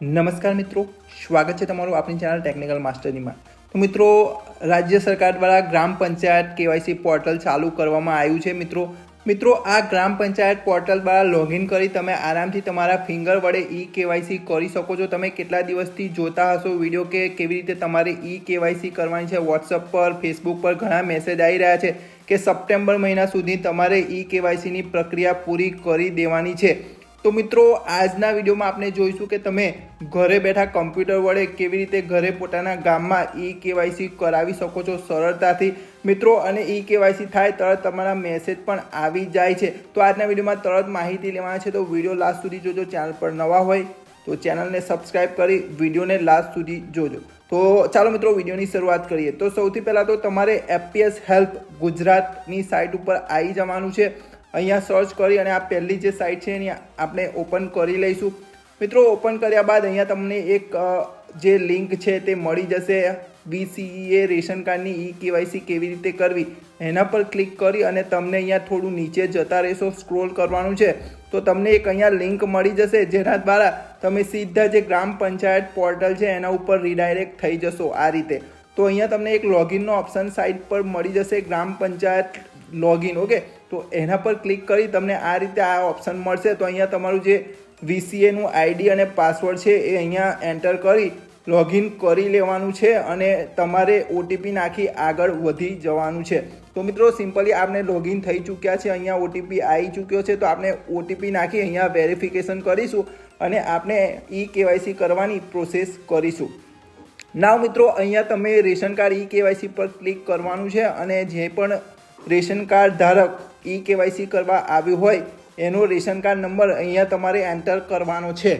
નમસ્કાર મિત્રો, સ્વાગત છે તમારું આપણી ચેનલ ટેકનિકલ માસ્ટરીમાં। તો મિત્રો, રાજ્ય સરકાર દ્વારા ગ્રામ પંચાયત કેવાયસી પોર્ટલ ચાલુ કરવામાં આવ્યું છે। મિત્રો આ ગ્રામ પંચાયત પોર્ટલ દ્વારા લોગિન કરી તમે આરામથી તમારા ફિંગર વડે ઈ કેવાયસી કરી શકો છો। તમે કેટલા દિવસથી જોતા હશો વિડીયો કે કેવી રીતે તમારે ઈ કેવાયસી કરવાની છે। વોટ્સઅપ પર, ફેસબુક પર ઘણા મેસેજ આવી રહ્યા છે કે સપ્ટેમ્બર મહિના સુધી તમારે ઈ કેવાયસીની પ્રક્રિયા પૂરી કરી દેવાની છે। તો મિત્રો, આજના વિડીયોમાં આપણે જોઈશું કે તમે ઘરે બેઠા કમ્પ્યુટર વડે કેવી રીતે ઘરે પોતાના ગામમાં ઈ કેવાયસી કરાવી શકો છો સરળતાથી મિત્રો। અને ઈ કેવાયસી થાય તરત તમારા મેસેજ પણ આવી જાય છે। તો આજના વિડીયોમાં તરત માહિતી લેવાના છે, તો વિડીયો લાસ્ટ સુધી જોજો। ચેનલ પર નવા હોય તો ચેનલને સબસ્ક્રાઈબ કરી વિડીયોને લાસ્ટ સુધી જોજો। તો ચાલો મિત્રો, વિડીયોની શરૂઆત કરીએ। તો સૌથી પહેલાં તો તમારે FPS હેલ્પ ગુજરાતની સાઇટ ઉપર આવી જવાનું છે। અહીંયા સર્ચ કરી અને આ પહેલી જે સાઇટ છે એની આપણે ઓપન કરી લઈશું મિત્રો। ઓપન કર્યા બાદ અહીંયા તમને એક જે લિંક છે તે મળી જશે। VCEA રેશન કાર્ડની ઈ કેવાયસી કેવી રીતે કરવી એના પર ક્લિક કરી અને તમને અહીંયા થોડું નીચે જતા રહેશો, સ્ક્રોલ કરવાનું છે તો તમને એક અહીંયા લિંક મળી જશે, જેના દ્વારા તમે સીધા જે ગ્રામ પંચાયત પોર્ટલ છે એના ઉપર રીડાયરેક્ટ થઈ જશો આ રીતે। તો અહીંયા તમને એક લોગિનનો ઓપ્શન સાઇટ પર મળી જશે, ગ્રામ પંચાયત લોગિન, ઓકે। તો એના પર ક્લિક કરી તમને આ રીતે આ ઓપ્શન મળશે। તો અહીંયા તમારું જે VCA નું આઈડી અને પાસવર્ડ છે એ અહીંયા એન્ટર કરી લોગિન કરી લેવાનું છે અને તમારે OTP નાખી આગળ વધી જવાનું છે। તો મિત્રો, સિમ્પલી આપણે લોગિન થઈ ચૂક્યા છે, અહીંયા OTP આવી ચૂક્યો છે, તો આપણે OTP નાખી અહીંયા વેરિફિકેશન કરીશું અને આપણે ઈ કેવાયસી કરવાની પ્રોસેસ કરીશું। નાવ મિત્રો, અહીંયા તમે રેશન કાર્ડ ઈ કેવાયસી પર ક્લિક કરવાનું છે અને જે પણ રેશન કાર્ડ ધારક ઈ કેવાયસી કરવા આવ્યું હોય એનો રેશન કાર્ડ નંબર અહીંયા તમારે એન્ટર કરવાનો છે।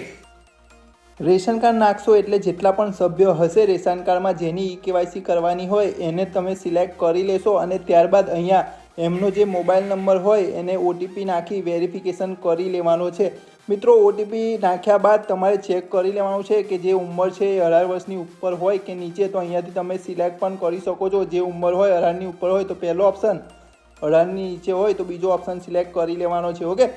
રેશન કાર્ડ નાખશો એટલે જેટલા પણ સભ્યો હશે રેશન કાર્ડમાં જેની ઈ કેવાયસી કરવાની હોય એને તમે સિલેક્ટ કરી લેશો અને ત્યારબાદ અહીંયા એમનો જે મોબાઈલ નંબર હોય એને OTP નાખી વેરિફિકેશન કરી લેવાનો છે મિત્રો। OTP નાખ્યા બાદ તમારે ચેક કરી લેવાનું છે કે જે ઉંમર છે એ 18 વર્ષની ઉપર હોય કે નીચે। તો અહીંયાથી તમે સિલેક્ટ પણ કરી શકો છો। જે ઉંમર હોય 18ની ઉપર હોય તો પહેલો ઓપ્શન, 18ની નીચે હોય તો બીજો ઓપ્શન સિલેક્ટ કરી લેવાનો છે, ઓકે।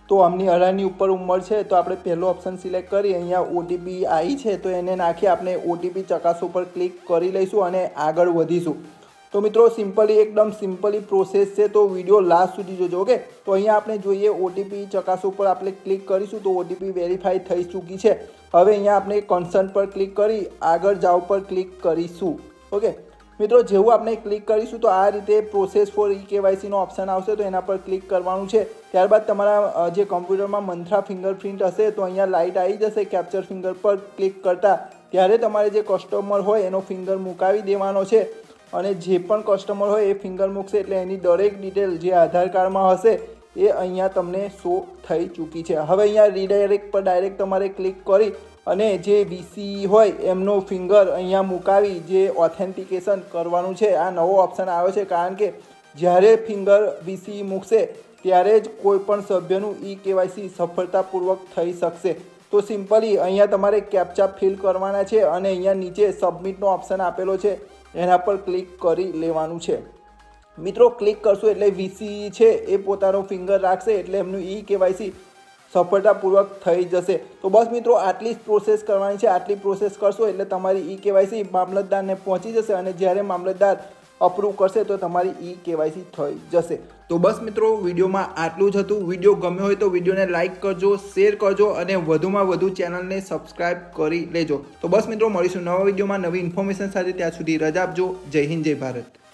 તો આમની 18ની ઉપર ઉંમર છે તો આપણે પહેલો ઓપ્શન સિલેક્ટ કરી અહીંયા OTP આવી છે તો એને નાખી આપણે OTP ચકાસો પર ક્લિક કરી લઈશું અને આગળ વધીશું। તો મિત્રો, એકદમ સિમ્પલી પ્રોસેસ છે, તો વિડીયો લાસ્ટ સુધી જોજો, ઓકે। તો અહીંયા આપણે જોઈએ OTP ચકાસો પર આપણે ક્લિક કરીશું તો OTP વેરીફાઈ થઈ ચૂકી છે। હવે અહીંયા આપણે કન્સર્ન પર ક્લિક કરી આગળ જાઓ પર ક્લિક કરીશું, ઓકે મિત્રો। જેવું આપણે ક્લિક કરીશું તો આ રીતે પ્રોસેસ ફોર ઈ કેવાયસીનો ઓપ્શન આવશે, તો એના પર ક્લિક કરવાનું છે। ત્યારબાદ તમારા જે કમ્પ્યુટરમાં મંત્રા ફિંગરપ્રિન્ટ હશે તો અહીંયા લાઇટ આવી જશે, કેપ્ચર ફિંગર પર ક્લિક કરતા ત્યારે તમારે જે કસ્ટમર હોય એનો ફિંગર મુકાવી દેવાનો છે અને જે પણ કસ્ટમર હોય એ ફિંગર મૂકશે એટલે એની દરેક ડિટેલ જે આધાર કાર્ડમાં હશે એ અહીંયા તમને શો થઈ ચૂકી છે। હવે અહીંયા રીડાયરેક્ટ પર ડાયરેક્ટ તમારે ક્લિક કરી અને જે VCE હોય એમનો ફિંગર અહીંયા મુકાવી જે ઓથેન્ટિકેશન કરવાનું છે। આ નવો ઓપ્શન આવ્યો છે કારણ કે જ્યારે ફિંગર VCE મૂકશે ત્યારે જ કોઈ પણ સભ્યનું ઈ કેવાયસી સફળતાપૂર્વક થઈ શકશે। તો સિમ્પલી અહીંયા તમારે કેપ્ચા ફિલ કરવાના છે અને અહીંયા નીચે સબમિટનો ઓપ્શન આપેલો છે એના પર ક્લિક કરી લેવાનું છે મિત્રો। ક્લિક કરશો એટલે VCE છે એ પોતાનો ફિંગર રાખશે એટલે એમનું ઈ કેવાયસી સફળતાપૂર્વક થઈ જશે। તો બસ મિત્રો, આટલી જ પ્રોસેસ કરવાની છે। આટલી પ્રોસેસ કરશો એટલે તમારી ઈ કેવાયસી મામલતદારને પહોંચી જશે અને જ્યારે મામલતદાર અપ્રૂવ કરશે તો તમારી ઈ કેવાયસી થઈ જશે। તો બસ મિત્રો, વિડીયોમાં આટલું જ હતું। વિડીયો ગમ્યો હોય તો વિડીયોને લાઇક કરજો, શેર કરજો અને વધુમાં વધુ ચેનલને સબસ્ક્રાઈબ કરી લેજો। તો બસ મિત્રો, મળીશું નવા વિડીયોમાં નવી ઇન્ફોર્મેશન સાથે। ત્યાં સુધી રજા આપજો। જય હિન્દ, જય ભારત।